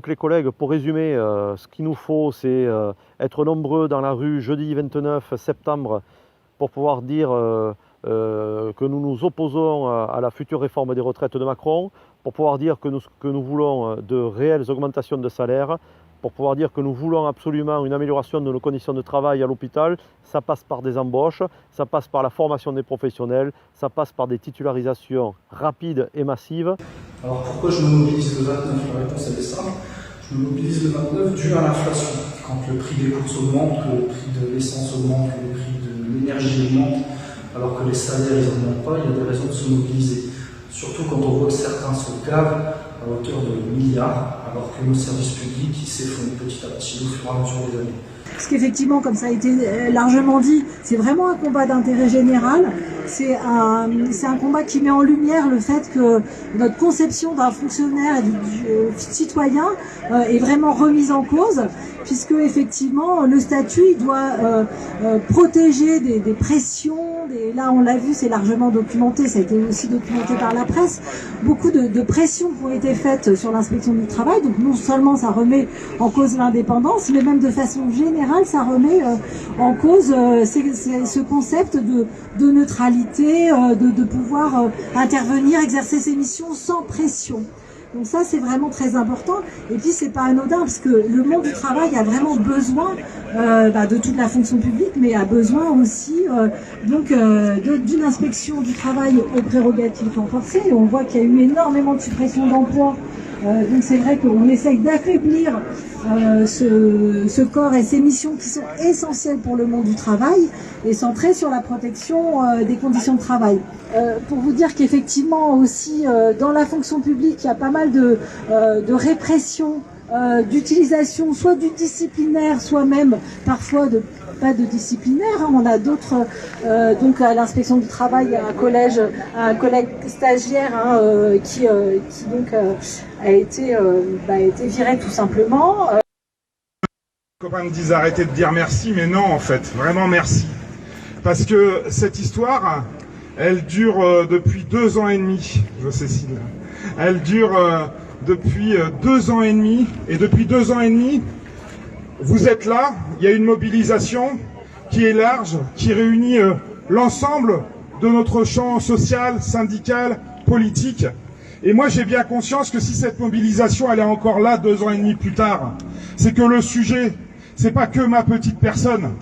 Donc les collègues, pour résumer, ce qu'il nous faut, c'est être nombreux dans la rue jeudi 29 septembre pour pouvoir dire que nous nous opposons à la future réforme des retraites de Macron, pour pouvoir dire que nous voulons de réelles augmentations de salaire, pour pouvoir dire que nous voulons absolument une amélioration de nos conditions de travail à l'hôpital. Ça passe par des embauches, ça passe par la formation des professionnels, ça passe par des titularisations rapides et massives. Alors pourquoi je me mobilise le 29? La réponse elle est simple. Je me mobilise le 29 dû à l'inflation. Quand le prix des courses augmente, que le prix de l'essence augmente, que le prix de l'énergie augmente, alors que les salaires ils n'augmentent pas, il y a des raisons de se mobiliser. Surtout quand on voit que certains se gavent à hauteur de milliards, alors que nos services publics ils s'effondrent petit à petit au fur et à mesure des années. Parce qu'effectivement, comme ça a été largement dit, c'est vraiment un combat d'intérêt général. C'est un combat qui met en lumière le fait que notre conception d'un fonctionnaire et du citoyen est vraiment remise en cause, puisque effectivement le statut il doit protéger des pressions. Là on l'a vu, c'est largement documenté, ça a été aussi documenté par la presse, beaucoup de pressions qui ont été faites sur l'inspection du travail. Donc non seulement ça remet en cause l'indépendance, mais même de façon générale ça remet en cause ce concept de neutralité, de pouvoir intervenir, exercer ses missions sans pression. Donc ça c'est vraiment très important. Et puis c'est pas anodin parce que le monde du travail a vraiment besoin de toute la fonction publique, mais a besoin aussi d'une inspection du travail aux prérogatives renforcées. Et on voit qu'il y a eu énormément de suppression d'emplois. Donc c'est vrai qu'on essaye d'affaiblir ce corps et ces missions qui sont essentielles pour le monde du travail et centrées sur la protection des conditions de travail. Pour vous dire qu'effectivement aussi dans la fonction publique il y a pas mal de répression, d'utilisation soit du disciplinaire, soit même parfois pas de disciplinaire. On a d'autres, donc à l'inspection du travail, il y a un collègue stagiaire qui donc a été viré tout simplement. Les copains me disent arrêtez de dire merci, mais non en fait, vraiment merci. Parce que cette histoire, elle dure depuis 2 ans et demi, Cécile. Elle dure depuis 2 ans et demi, et depuis 2 ans et demi, vous êtes là, il y a une mobilisation qui est large, qui réunit l'ensemble de notre champ social, syndical, politique. Et moi j'ai bien conscience que si cette mobilisation elle est encore là 2 ans et demi plus tard, c'est que le sujet, c'est pas que ma petite personne.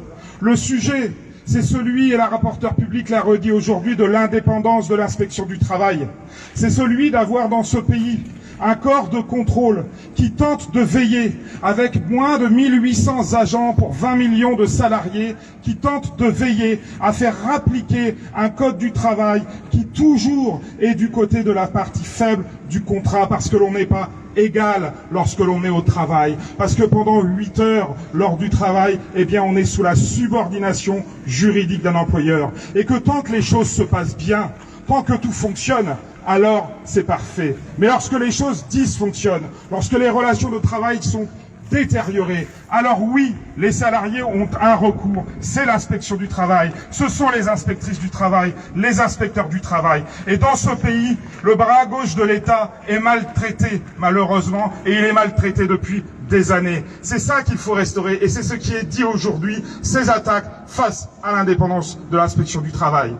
Le sujet, c'est celui, et la rapporteure publique l'a redit aujourd'hui, de l'indépendance de l'inspection du travail. C'est celui d'avoir dans ce pays un corps de contrôle qui tente de veiller, avec moins de 1800 agents pour 20 millions de salariés, qui tente de veiller à faire appliquer un code du travail qui toujours est du côté de la partie faible du contrat, parce que l'on n'est pas égal lorsque l'on est au travail, parce que pendant 8 heures lors du travail, eh bien on est sous la subordination juridique d'un employeur, et que tant que les choses se passent bien, tant que tout fonctionne, alors c'est parfait. Mais lorsque les choses dysfonctionnent, lorsque les relations de travail sont détériorées, alors oui, les salariés ont un recours, c'est l'inspection du travail, ce sont les inspectrices du travail, les inspecteurs du travail. Et dans ce pays, le bras gauche de l'État est maltraité, malheureusement, et il est maltraité depuis des années. C'est ça qu'il faut restaurer, et c'est ce qui est dit aujourd'hui, ces attaques face à l'indépendance de l'inspection du travail.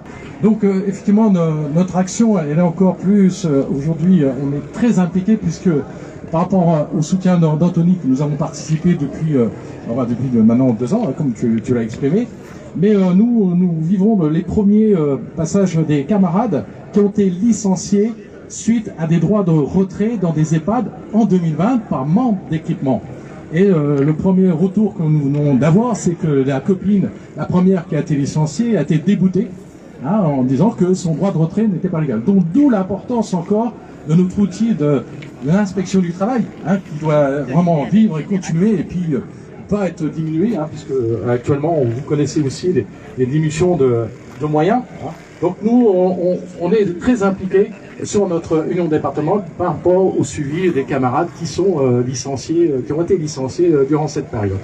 Donc effectivement, notre action, elle est encore plus, aujourd'hui, on est très impliqué puisque par rapport au soutien d'Anthony, que nous avons participé depuis maintenant 2 ans, comme tu l'as exprimé, mais nous vivons les premiers passages des camarades qui ont été licenciés suite à des droits de retrait dans des EHPAD en 2020 par manque d'équipement. Et le premier retour que nous venons d'avoir, c'est que la copine, la première qui a été licenciée, a été déboutée, en disant que son droit de retrait n'était pas légal. Donc d'où l'importance encore de notre outil de l'inspection du travail, qui doit vraiment vivre et continuer, et puis pas être diminué, puisque actuellement vous connaissez aussi les diminutions de moyens. Donc nous, on est très impliqués sur notre union départementale par rapport au suivi des camarades qui sont licenciés, qui ont été licenciés durant cette période.